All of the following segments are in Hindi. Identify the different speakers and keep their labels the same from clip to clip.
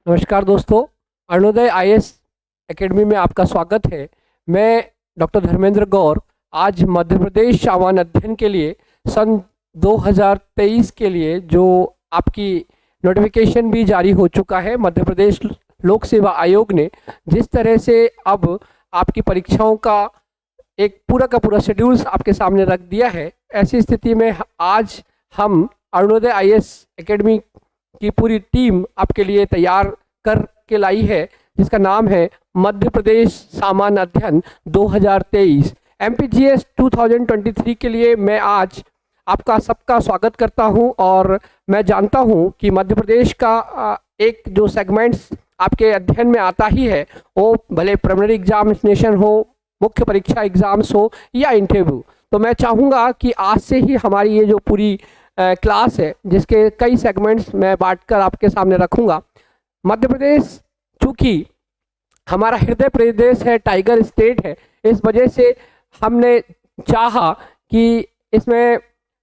Speaker 1: नमस्कार दोस्तों। अरुणोदय आईएएस एकेडमी में आपका स्वागत है। मैं डॉक्टर धर्मेंद्र गौर आज मध्य प्रदेश सामान्य अध्ययन के लिए सन 2023 के लिए जो आपकी नोटिफिकेशन भी जारी हो चुका है, मध्य प्रदेश लोक सेवा आयोग ने जिस तरह से अब आपकी परीक्षाओं का एक पूरा का पूरा शेड्यूल्स आपके सामने रख दिया है, ऐसी स्थिति में आज हम अरुणोदय आईएएस एकेडमी की पूरी टीम आपके लिए तैयार करके लाई है, जिसका नाम है मध्य प्रदेश सामान्य अध्ययन 2023 एमपीजीएस 2023 के लिए मैं आज आपका सबका स्वागत करता हूं। और मैं जानता हूं कि मध्य प्रदेश का एक जो सेगमेंट्स आपके अध्ययन में आता ही है, वो भले प्रिलिमिनरी एग्जामिनेशन हो, मुख्य परीक्षा एग्जाम्स हो या इंटरव्यू, तो मैं चाहूँगा कि आज से ही हमारी ये जो पूरी क्लास है, जिसके कई सेगमेंट्स मैं बांटकर आपके सामने रखूँगा। मध्य प्रदेश चूँकि हमारा हृदय प्रदेश है, टाइगर स्टेट है, इस वजह से हमने चाहा कि इसमें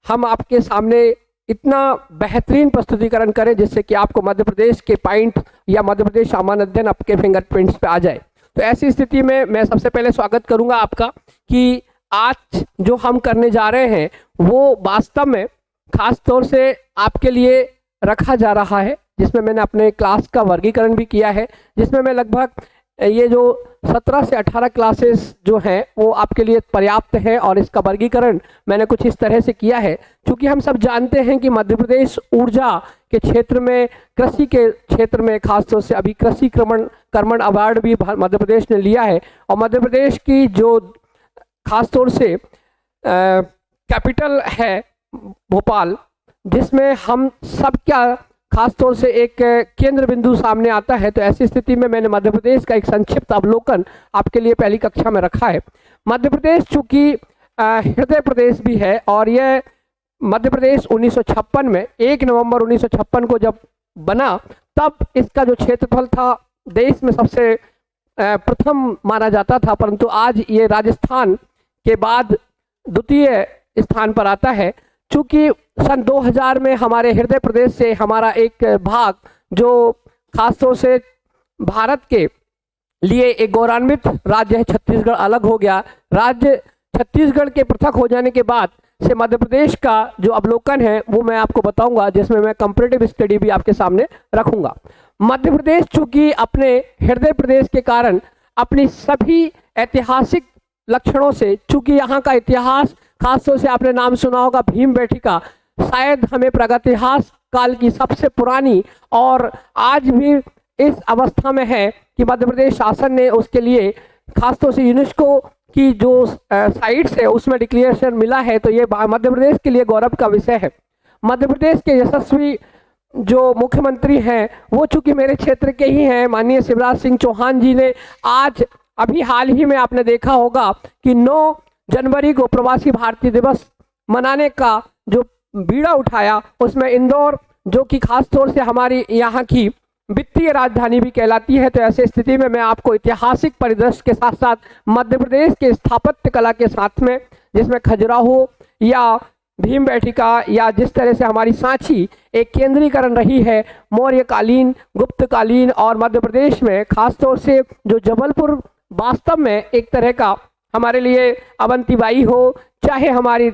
Speaker 1: हम आपके सामने इतना बेहतरीन प्रस्तुतिकरण करें जिससे कि आपको मध्य प्रदेश के पॉइंट या मध्य प्रदेश सामान्य अध्ययन आपके फिंगरप्रिंट्स पे आ जाए। तो ऐसी स्थिति में मैं सबसे पहले स्वागत करूंगा आपका कि आज जो हम करने जा रहे हैं वो वास्तव में खास तौर से आपके लिए रखा जा रहा है, जिसमें मैंने अपने क्लास का वर्गीकरण भी किया है, जिसमें मैं लगभग ये जो 17 से 18 क्लासेस जो हैं वो आपके लिए पर्याप्त है। और इसका वर्गीकरण मैंने कुछ इस तरह से किया है, क्योंकि हम सब जानते हैं कि मध्य प्रदेश ऊर्जा के क्षेत्र में, कृषि के क्षेत्र में खासतौर से अभी कृषि कर्मण अवार्ड भी मध्य प्रदेश ने लिया है। और मध्य प्रदेश की जो खासतौर से कैपिटल है भोपाल, जिसमें हम सब क्या खास तौर से एक केंद्र बिंदु सामने आता है, तो ऐसी स्थिति में मैंने मध्य प्रदेश का एक संक्षिप्त अवलोकन आपके लिए पहली कक्षा में रखा है। मध्य प्रदेश चूँकि हृदय प्रदेश भी है और यह मध्य प्रदेश 1956 में 1 नवंबर 1956 को जब बना, तब इसका जो क्षेत्रफल था देश में सबसे प्रथम माना जाता था, परंतु आज ये राजस्थान के बाद द्वितीय स्थान पर आता है। चूँकि सन 2000 में हमारे हृदय प्रदेश से हमारा एक भाग जो खासतौर से भारत के लिए एक गौरवान्वित राज्य है छत्तीसगढ़, अलग हो गया। राज्य छत्तीसगढ़ के पृथक हो जाने के बाद से मध्य प्रदेश का जो अवलोकन है वो मैं आपको बताऊंगा, जिसमें मैं कंपैरेटिव स्टडी भी आपके सामने रखूंगा। मध्य प्रदेश चूँकि अपने हृदय प्रदेश के कारण अपनी सभी ऐतिहासिक लक्षणों से, चूँकि यहाँ का इतिहास खासतौर से आपने नाम सुना होगा भीमबेटका, शायद हमें प्रागैतिहासिक काल की सबसे पुरानी और आज भी इस अवस्था में है कि मध्य प्रदेश शासन ने उसके लिए खासतौर से यूनेस्को की जो साइट्स है उसमें डिक्लेरेशन मिला है, तो ये मध्य प्रदेश के लिए गौरव का विषय है। मध्य प्रदेश के यशस्वी जो मुख्यमंत्री हैं वो चूँकि मेरे क्षेत्र के ही हैं, माननीय शिवराज सिंह चौहान जी ने आज अभी हाल ही में आपने देखा होगा कि 9 जनवरी को प्रवासी भारतीय दिवस मनाने का जो बीड़ा उठाया, उसमें इंदौर जो कि खास तौर से हमारी यहाँ की वित्तीय राजधानी भी कहलाती है, तो ऐसे स्थिति में मैं आपको ऐतिहासिक परिदृश्य के साथ साथ मध्य प्रदेश के स्थापत्य कला के साथ में, जिसमें खजुराहो या भीमबेटका या जिस तरह से हमारी सांची एक केंद्रीकरण रही है मौर्यकालीन, गुप्तकालीन, और मध्य प्रदेश में खासतौर से जो जबलपुर वास्तव में एक तरह का हमारे लिए अवंतीबाई हो, चाहे हमारी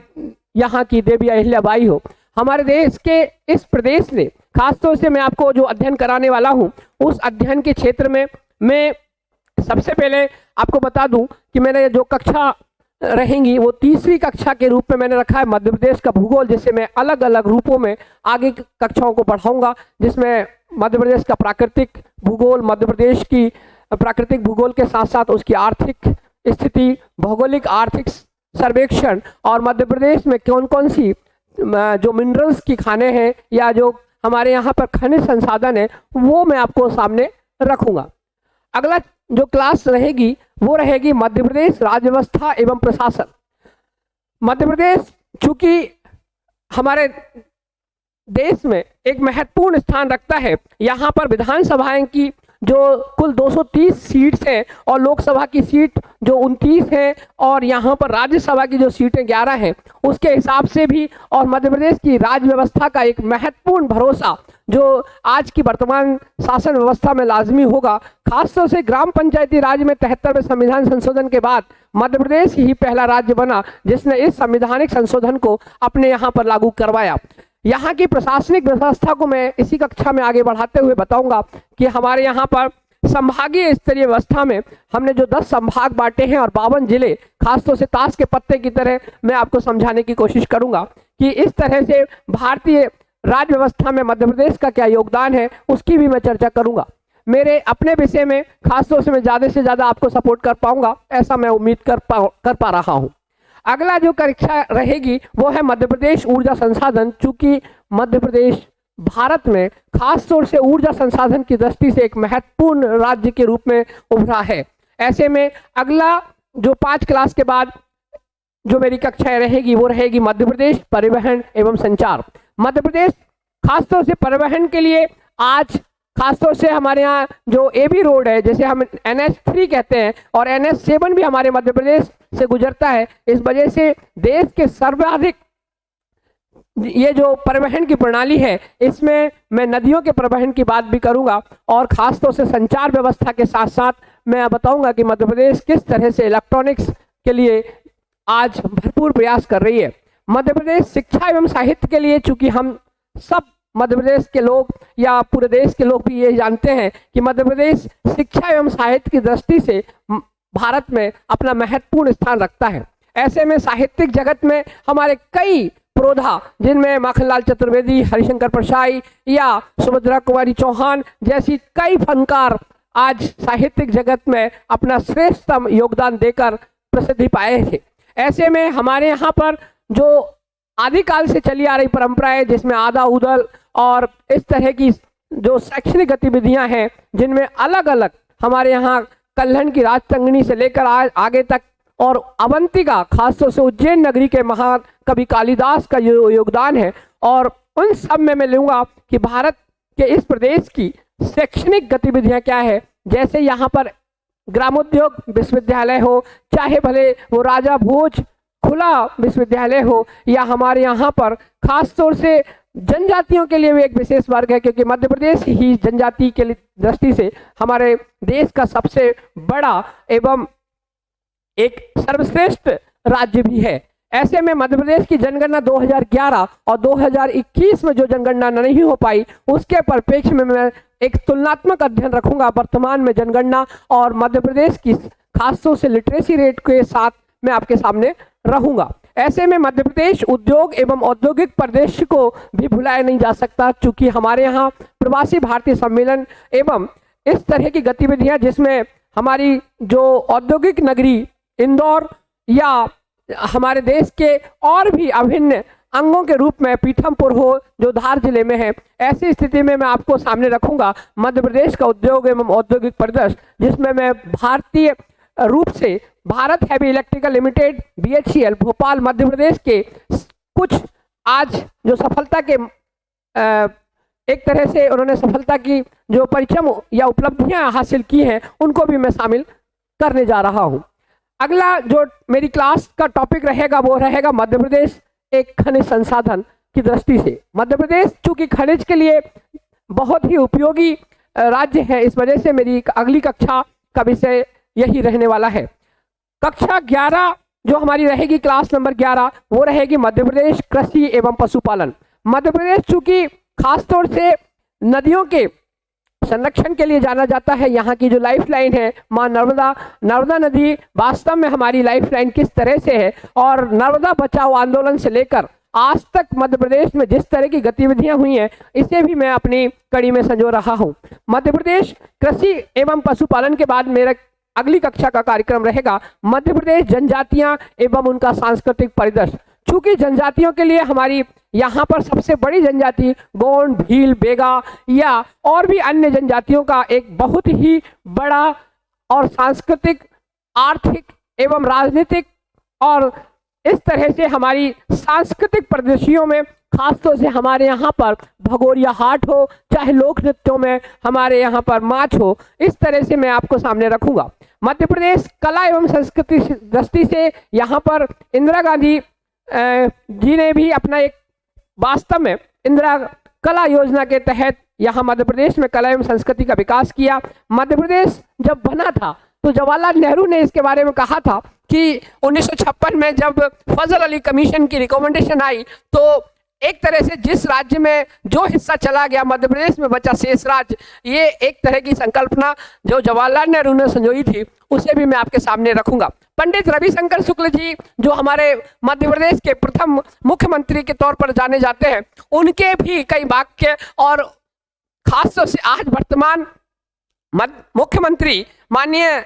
Speaker 1: यहाँ की देवी अहिल्याबाई हो, हमारे देश के इस प्रदेश ने खासतौर से मैं आपको जो अध्ययन कराने वाला हूँ उस अध्ययन के क्षेत्र में मैं सबसे पहले आपको बता दूं कि मैंने जो कक्षा रहेंगी वो तीसरी कक्षा के रूप में मैंने रखा है मध्य प्रदेश का भूगोल, जिसे मैं अलग अलग रूपों में आगे कक्षाओं को पढ़ाऊंगा, जिसमें मध्य प्रदेश का प्राकृतिक भूगोल, मध्य प्रदेश की प्राकृतिक भूगोल के साथ साथ उसकी आर्थिक स्थिति, भौगोलिक आर्थिक सर्वेक्षण, और मध्य प्रदेश में कौन कौन सी जो मिनरल्स की खाने हैं या जो हमारे यहाँ पर खनिज संसाधन है वो मैं आपको सामने रखूँगा। अगला जो क्लास रहेगी वो रहेगी मध्य प्रदेश राज्य व्यवस्था एवं प्रशासन। मध्य प्रदेश चूँकि हमारे देश में एक महत्वपूर्ण स्थान रखता है, यहाँ पर विधानसभाएं की जो कुल 230 सीट्स हैं और लोकसभा की सीट जो 29 है और यहाँ पर राज्यसभा की जो सीटें 11 हैं, उसके हिसाब से भी और मध्य प्रदेश की राज्य व्यवस्था का एक महत्वपूर्ण भरोसा जो आज की वर्तमान शासन व्यवस्था में लाजमी होगा, खासतौर से ग्राम पंचायती राज में 73वें संविधान संशोधन के बाद मध्य प्रदेश ही पहला राज्य बना जिसने इस संवैधानिक संशोधन को अपने यहाँ पर लागू करवाया। यहाँ की प्रशासनिक व्यवस्था को मैं इसी कक्षा में आगे बढ़ाते हुए बताऊंगा कि हमारे यहाँ पर संभागीय स्तरीय व्यवस्था में हमने जो 10 संभाग बांटे हैं और 52 जिले, खासतौर से ताश के पत्ते की तरह मैं आपको समझाने की कोशिश करूंगा कि इस तरह से भारतीय राज्य व्यवस्था में मध्य प्रदेश का क्या योगदान है, उसकी भी मैं चर्चा करूंगा। मेरे अपने विषय में खासतौर से मैं ज़्यादा से ज़्यादा आपको सपोर्ट कर पाऊंगा, ऐसा मैं उम्मीद कर पा रहा हूं। अगला जो कक्षा रहेगी वो है मध्य प्रदेश ऊर्जा संसाधन। चूंकि मध्य प्रदेश भारत में खासतौर से ऊर्जा संसाधन की दृष्टि से एक महत्वपूर्ण राज्य के रूप में उभरा है, ऐसे में अगला जो 5 क्लास के बाद जो मेरी कक्षाएं रहेगी वो रहेगी मध्य प्रदेश परिवहन एवं संचार। मध्य प्रदेश खासतौर से परिवहन के लिए आज खासतौर से हमारे यहाँ जो एबी रोड है, जैसे हम NH3 कहते हैं और NH7 भी हमारे मध्य प्रदेश से गुजरता है। इस वजह से देश के सर्वाधिक ये जो परिवहन की प्रणाली है, इसमें मैं नदियों के परिवहन की बात भी करूंगा और खासतौर से संचार व्यवस्था के साथ साथ मैं बताऊंगा कि मध्य प्रदेश किस तरह से इलेक्ट्रॉनिक्स के लिए आज भरपूर प्रयास कर रही है। मध्य प्रदेश शिक्षा एवं साहित्य के लिए, चूंकि हम सब मध्य प्रदेश के लोग या पूरे देश के लोग भी ये जानते हैं कि मध्य प्रदेश शिक्षा एवं साहित्य की दृष्टि से भारत में अपना महत्वपूर्ण स्थान रखता है। ऐसे में साहित्यिक जगत में हमारे कई प्रोधा, जिनमें माखनलाल चतुर्वेदी, हरिशंकर परसाई या सुभद्रा कुमारी चौहान जैसी कई फनकार आज साहित्यिक जगत में अपना श्रेष्ठतम योगदान देकर प्रसिद्धि पाए थे। ऐसे में हमारे यहाँ पर जो आदिकाल से चली आ रही परंपरा है, जिसमें आधा उदल और इस तरह की जो शैक्षणिक गतिविधियां हैं, जिनमें अलग अलग हमारे यहाँ कल्हण की राजतंगनी से लेकर आगे तक और अवंतिका, खासतौर से उज्जैन नगरी के महाकवि कालिदास का जो योगदान है, और उन सब में मैं लूँगा कि भारत के इस प्रदेश की शैक्षणिक गतिविधियां क्या है। जैसे यहाँ पर ग्रामोद्योग विश्वविद्यालय हो, चाहे भले वो राजा भोज खुला विश्वविद्यालय हो, या हमारे यहाँ पर खासतौर से जनजातियों के लिए भी एक विशेष वर्ग है, क्योंकि मध्य प्रदेश ही जनजाति के दृष्टि से हमारे देश का सबसे बड़ा एवं एक सर्वश्रेष्ठ राज्य भी है। ऐसे में मध्य प्रदेश की जनगणना 2011 और 2021 में जो जनगणना नहीं हो पाई, उसके परिप्रेक्ष्य में मैं एक तुलनात्मक अध्ययन रखूंगा वर्तमान में जनगणना और मध्य प्रदेश की खासतौर से लिटरेसी रेट के साथ मैं आपके सामने रहूंगा। ऐसे में मध्य प्रदेश उद्योग एवं औद्योगिक परिदृश्य को भी भुलाया नहीं जा सकता, चूंकि हमारे यहाँ प्रवासी भारतीय सम्मेलन एवं इस तरह की गतिविधियां, जिसमें हमारी जो औद्योगिक नगरी इंदौर या हमारे देश के और भी अभिन्न अंगों के रूप में पीथमपुर हो, जो धार जिले में है, ऐसी स्थिति में मैं आपको सामने रखूंगा मध्य प्रदेश का उद्योग एवं औद्योगिक परिदृश्य, जिसमें मैं भारतीय रूप से Bharat heavy electrical limited BHEL Bhopal Madhya Pradesh के कुछ आज जो सफलता के एक तरह से उन्होंने सफलता की जो परिचम या उपलब्धियां हासिल की हैं, उनको भी मैं शामिल करने जा रहा हूं। अगला जो मेरी क्लास का टॉपिक रहेगा वो रहेगा मध्य प्रदेश एक खनिज संसाधन की दृष्टि से। मध्य प्रदेश चूंकि खनिज के लिए बहुत ही उपयोगी राज्य है, इस वजह से मेरी अगली कक्षा का विषय यही रहने वाला है। कक्षा 11 जो हमारी रहेगी, क्लास नंबर 11, वो रहेगी मध्य प्रदेश कृषि एवं पशुपालन। मध्य प्रदेश चूंकि खासतौर से नदियों के संरक्षण के लिए जाना जाता है, यहाँ की जो लाइफ लाइन है माँ नर्मदा नदी वास्तव में हमारी लाइफ लाइन किस तरह से है, और नर्मदा बचाओ आंदोलन से लेकर आज तक मध्य प्रदेश में जिस तरह की गतिविधियां हुई हैं, इसे भी मैं अपनी कड़ी में संजो रहा हूँ। मध्य प्रदेश कृषि एवं पशुपालन के बाद मेरा अगली कक्षा का कार्यक्रम रहेगा मध्य प्रदेश जनजातियां एवं उनका सांस्कृतिक परिदृश्य। चूंकि जनजातियों के लिए हमारी यहाँ पर सबसे बड़ी जनजाति गोंड, भील, बेगा या और भी अन्य जनजातियों का एक बहुत ही बड़ा और सांस्कृतिक, आर्थिक एवं राजनीतिक और इस तरह से हमारी सांस्कृतिक परिदृश्यों में खासतौर से हमारे यहाँ पर भगोरिया हाट हो, चाहे लोक नृत्यों में हमारे यहाँ पर माच हो, इस तरह से मैं आपको सामने रखूंगा। मध्य प्रदेश कला एवं संस्कृति दृष्टि से यहाँ पर इंदिरा गांधी जी ने भी अपना एक वास्तव में इंदिरा कला योजना के तहत यहाँ मध्य प्रदेश में कला एवं संस्कृति का विकास किया। मध्य प्रदेश जब बना था तो जवाहरलाल नेहरू ने इसके बारे में कहा था कि 1956 में जब फजल अली कमीशन की रिकमेंडेशन आई तो एक तरह से जिस राज्य में जो हिस्सा चला गया मध्य प्रदेश में बचा शेष राज्य, ये एक तरह की संकल्पना जो जवाहरलाल नेहरू ने संजोई थी उसे भी मैं आपके सामने रखूंगा। पंडित रविशंकर शुक्ल जी जो हमारे मध्य प्रदेश के प्रथम मुख्यमंत्री के तौर पर जाने जाते हैं, उनके भी कई वाक्य और खासतौर से आज वर्तमान मुख्यमंत्री माननीय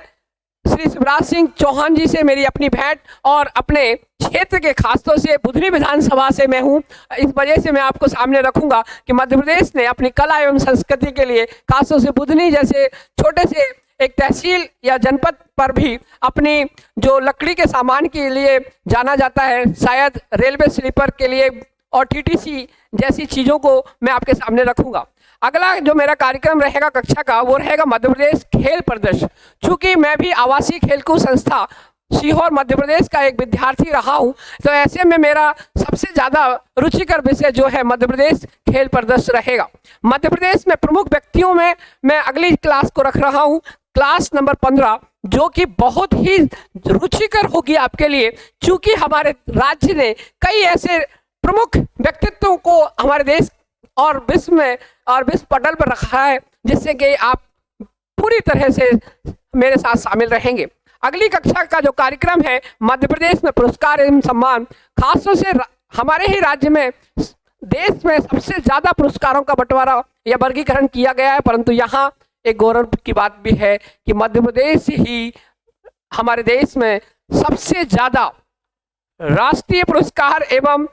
Speaker 1: श्री शिवराज सिंह चौहान जी से मेरी अपनी भेंट और अपने क्षेत्र के खासतौर से बुधनी विधानसभा से मैं हूं, इस वजह से मैं आपको सामने रखूंगा कि मध्य प्रदेश ने अपनी कला एवं संस्कृति के लिए खासतौर से बुधनी जैसे छोटे से एक तहसील या जनपद पर भी अपनी जो लकड़ी के सामान के लिए जाना जाता है, शायद रेलवे स्लीपर के लिए और टीटीसी जैसी चीज़ों को मैं आपके सामने रखूंगा। अगला जो मेरा कार्यक्रम रहेगा कक्षा का वो रहेगा मध्य प्रदेश खेल प्रदर्शन। चूंकि मैं भी आवासीय खेलकूद संस्था सीहोर मध्य प्रदेश का एक विद्यार्थी रहा हूं, तो ऐसे में मेरा सबसे ज़्यादा रुचिकर विषय जो है मध्य प्रदेश खेल प्रदर्शन रहेगा। मध्य प्रदेश में प्रमुख व्यक्तियों में मैं अगली क्लास को रख रहा हूं, क्लास नंबर 15, जो कि बहुत ही रुचिकर होगी आपके लिए, चूंकि हमारे राज्य ने कई ऐसे प्रमुख व्यक्तित्वों को हमारे देश और विश्व में और विश्व पटल पर रखा है, जिससे कि आप पूरी तरह से मेरे साथ शामिल रहेंगे। अगली कक्षा का जो कार्यक्रम है मध्य प्रदेश में पुरस्कार एवं सम्मान, खासतौर से हमारे ही राज्य में देश में सबसे ज़्यादा पुरस्कारों का बंटवारा या वर्गीकरण किया गया है, परंतु यहाँ एक गौरव की बात भी है कि मध्य प्रदेश ही हमारे देश में सबसे ज़्यादा राष्ट्रीय पुरस्कार एवं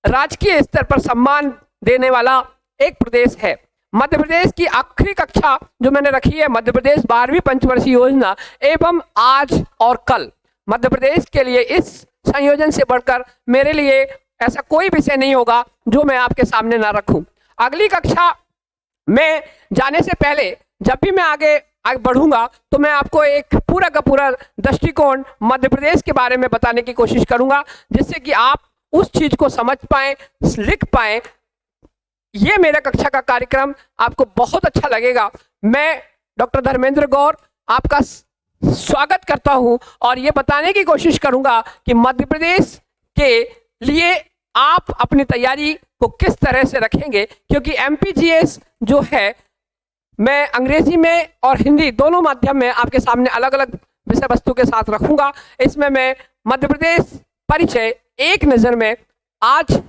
Speaker 1: राजकीय स्तर पर सम्मान देने वाला एक प्रदेश है। मध्य प्रदेश की आखिरी कक्षा जो मैंने रखी है मध्य प्रदेश 12वीं पंचवर्षीय योजना एवं आज और कल, मध्य प्रदेश के लिए इस संयोजन से बढ़कर मेरे लिए ऐसा कोई विषय नहीं होगा जो मैं आपके सामने ना रखूं। अगली कक्षा में जाने से पहले जब भी मैं आगे बढ़ूंगा तो मैं आपको एक पूरा का पूरा दृष्टिकोण मध्य प्रदेश के बारे में बताने की कोशिश करूंगा, जिससे कि आप उस चीज को समझ पाएं, लिख पाएं। ये मेरा कक्षा का कार्यक्रम आपको बहुत अच्छा लगेगा। मैं डॉक्टर धर्मेंद्र गौर आपका स्वागत करता हूं और ये बताने की कोशिश करूंगा कि मध्य प्रदेश के लिए आप अपनी तैयारी को किस तरह से रखेंगे, क्योंकि एमपीजीएस जो है मैं अंग्रेजी में और हिंदी दोनों माध्यम में आपके सामने अलग अलग विषय वस्तु के साथ रखूंगा। इसमें मैं मध्य प्रदेश परिचय एक नज़र में आज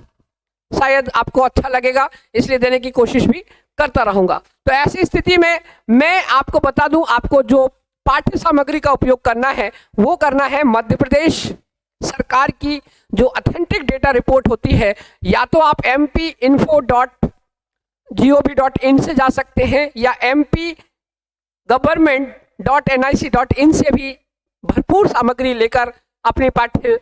Speaker 1: शायद आपको अच्छा लगेगा, इसलिए देने की कोशिश भी करता रहूंगा। तो ऐसी स्थिति में मैं आपको बता दूं, आपको जो पाठ्य सामग्री का उपयोग करना है वो करना है मध्य प्रदेश सरकार की जो ऑथेंटिक डेटा रिपोर्ट होती है, या तो आप mp.info.gov.in से जा सकते हैं या mp.government.nic.in से भी भरपूर सामग्री लेकर अपनी पाठ्य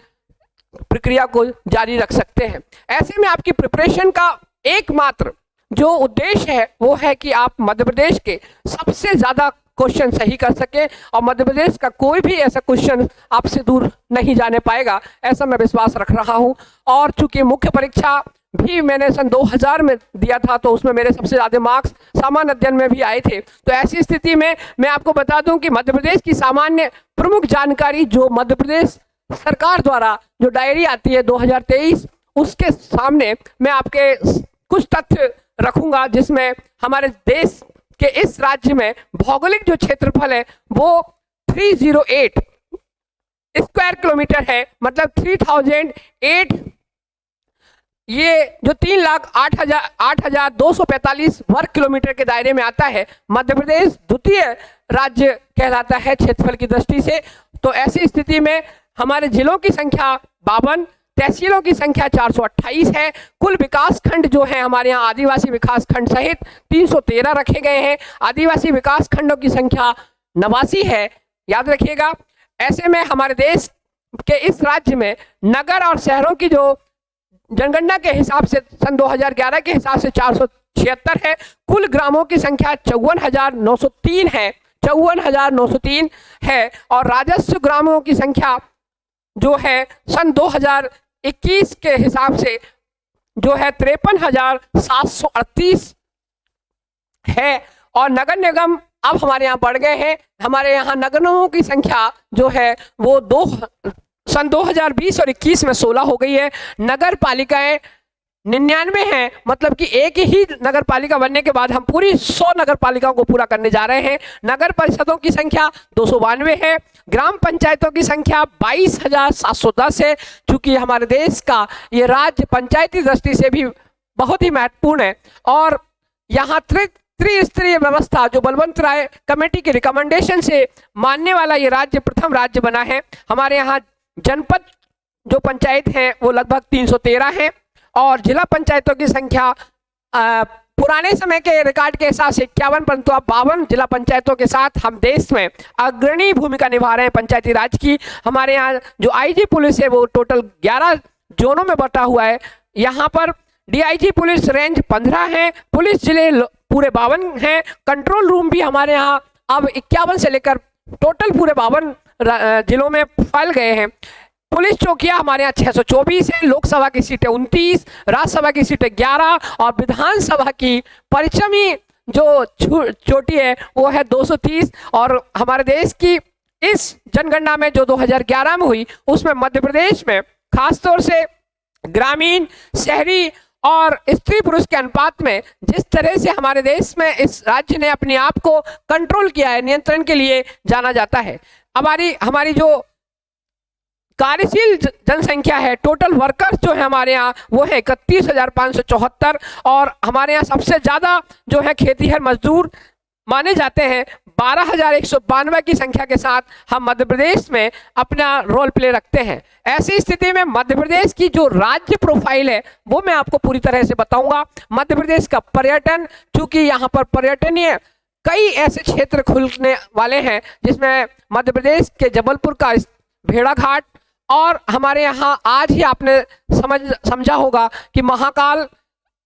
Speaker 1: प्रक्रिया को जारी रख सकते हैं। ऐसे में आपकी प्रिपरेशन का एकमात्र जो उद्देश्य है वो है कि आप मध्य प्रदेश के सबसे ज़्यादा क्वेश्चन सही कर सके और मध्य प्रदेश का कोई भी ऐसा क्वेश्चन आपसे दूर नहीं जाने पाएगा, ऐसा मैं विश्वास रख रहा हूं। और चूंकि मुख्य परीक्षा भी मैंने सन 2000 में दिया था तो उसमें मेरे सबसे ज़्यादा मार्क्स सामान्य अध्ययन में भी आए थे, तो ऐसी स्थिति में मैं आपको बता दूं कि मध्य प्रदेश की सामान्य प्रमुख जानकारी जो मध्य प्रदेश सरकार द्वारा जो डायरी आती है 2023, उसके सामने मैं आपके कुछ तथ्य रखूंगा, जिसमें हमारे देश के इस राज्य में भौगोलिक जो क्षेत्रफल है वो 308 स्क्वायर किलोमीटर है, मतलब 3008, ये जो 3,08,245 वर्ग किलोमीटर के दायरे में आता है। मध्य प्रदेश द्वितीय राज्य कहलाता है क्षेत्रफल की दृष्टि से। तो ऐसी स्थिति में हमारे जिलों की संख्या 52, तहसीलों की संख्या 428 है। कुल विकास खंड जो है हमारे यहाँ आदिवासी विकास खंड सहित 313 रखे गए हैं। आदिवासी विकास खंडों की संख्या 89 है, याद रखिएगा। ऐसे में हमारे देश के इस राज्य में नगर और शहरों की जो जनगणना के हिसाब से सन 2011 के हिसाब से 476 है। कुल ग्रामों की संख्या 54,903 है, 54,903 है। और राजस्व ग्रामों की संख्या जो है सन 2021 के हिसाब से जो है 53,738 है। और नगर निगम अब हमारे यहाँ बढ़ गए हैं। हमारे यहाँ नगर निगमों की संख्या जो है वो सन 2020 और 21 में 16 हो गई है। नगर पालिकाएं 99 हैं, मतलब कि एक ही नगर पालिका बनने के बाद हम पूरी 100 नगर पालिकाओं को पूरा करने जा रहे हैं। नगर परिषदों की संख्या 292 है। ग्राम पंचायतों की संख्या 22,710 है। चूंकि हमारे देश का ये राज्य पंचायती दृष्टि से भी बहुत ही महत्वपूर्ण है और यहाँ त्रिस्तरीय व्यवस्था जो बलवंत राय कमेटी के रिकमेंडेशन से मानने वाला ये राज्य प्रथम राज्य बना है। हमारे यहाँ जनपद जो पंचायत है वो लगभग 313 है और जिला पंचायतों की संख्या पुराने समय के रिकॉर्ड के हिसाब से 51, परंतु अब 52 जिला पंचायतों के साथ हम देश में अग्रणी भूमिका निभा रहे हैं पंचायती राज की। हमारे यहाँ जो आईजी पुलिस है वो टोटल 11 जोनों में बटा हुआ है। यहाँ पर डीआईजी पुलिस रेंज 15 है, पुलिस जिले पूरे 52 हैं। कंट्रोल रूम भी हमारे यहाँ अब 51 से लेकर टोटल पूरे 52 जिलों में फैल गए हैं। पुलिस चौकियां हमारे यहाँ 624 है। लोकसभा की सीटें 29, राज्यसभा की सीटें 11 और विधानसभा की परिचमी जो चोटी है वो है 230। और हमारे देश की इस जनगणना में जो 2011 में हुई उसमें मध्य प्रदेश में खासतौर से ग्रामीण, शहरी और स्त्री पुरुष के अनुपात में जिस तरह से हमारे देश में इस राज्य ने अपने आप को कंट्रोल किया है, नियंत्रण के लिए जाना जाता है। हमारी जो कार्यशील जनसंख्या है, टोटल वर्कर्स जो है हमारे यहाँ वो है 31,574 और हमारे यहाँ सबसे ज़्यादा जो है खेतीहर मजदूर माने जाते हैं। 12,192 की संख्या के साथ हम मध्य प्रदेश में अपना रोल प्ले रखते हैं। ऐसी स्थिति में मध्य प्रदेश की जो राज्य प्रोफाइल है वो मैं आपको पूरी तरह से बताऊंगा। मध्य प्रदेश का पर्यटन, चूंकि यहाँ पर पर्यटनीय कई ऐसे क्षेत्र खुलने वाले हैं जिसमें मध्य प्रदेश के जबलपुर का भेड़ाघाट और हमारे यहाँ आज ही आपने समझा होगा कि महाकाल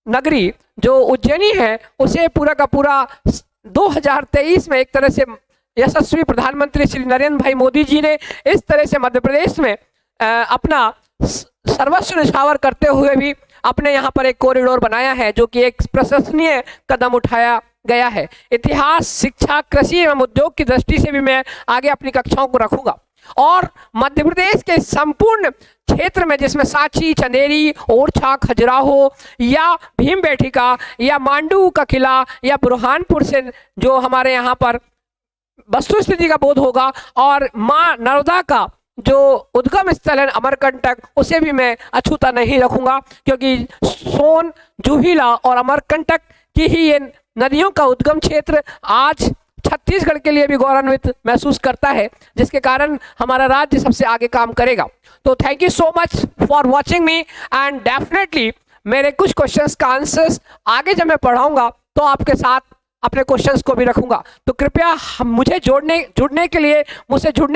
Speaker 1: नगरी जो उज्जैनी है उसे पूरा का पूरा 2023 में एक तरह से यशस्वी प्रधानमंत्री श्री नरेंद्र भाई मोदी जी ने इस तरह से मध्य प्रदेश में अपना सर्वस्व निछावर करते हुए भी अपने यहाँ पर एक कॉरिडोर बनाया है जो कि एक प्रशंसनीय कदम उठाया गया है। इतिहास, शिक्षा, कृषि एवं उद्योग की दृष्टि से भी मैं आगे अपनी कक्षाओं को रखूंगा और मध्य प्रदेश के संपूर्ण क्षेत्र में जिसमें सांची, चंदेरी, ओरछा, खजुराहो या भीमबेटका या मांडू का किला या बुरहानपुर से जो हमारे यहाँ पर वस्तु स्थिति का बोध होगा और माँ नर्मदा का जो उद्गम स्थल है अमरकंटक उसे भी मैं अछूता नहीं रखूंगा क्योंकि सोन, जूहिला और अमरकंटक की ही ये नदियों का उद्गम क्षेत्र आज छत्तीसगढ़ के लिए भी गौरवान्वित महसूस करता है, जिसके कारण हमारा राज्य सबसे आगे काम करेगा। तो thank you so much for watching me and definitely मेरे कुछ क्वेश्चंस का आंसर्स आगे जब मैं पढ़ाऊंगा तो आपके साथ अपने क्वेश्चंस को भी रखूंगा। तो कृपया मुझसे जुड़ने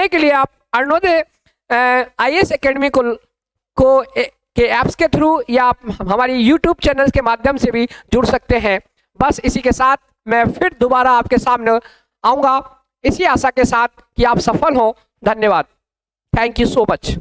Speaker 1: के लिए आप अरुणोदय IAS एकेडमी के ऐप्स के थ्रू या हमारी यूट्यूब चैनल के माध्यम से भी जुड़ सकते हैं। बस इसी के साथ मैं फिर दोबारा आपके सामने आऊँगा इसी आशा के साथ कि आप सफल हों। धन्यवाद। Thank you so much.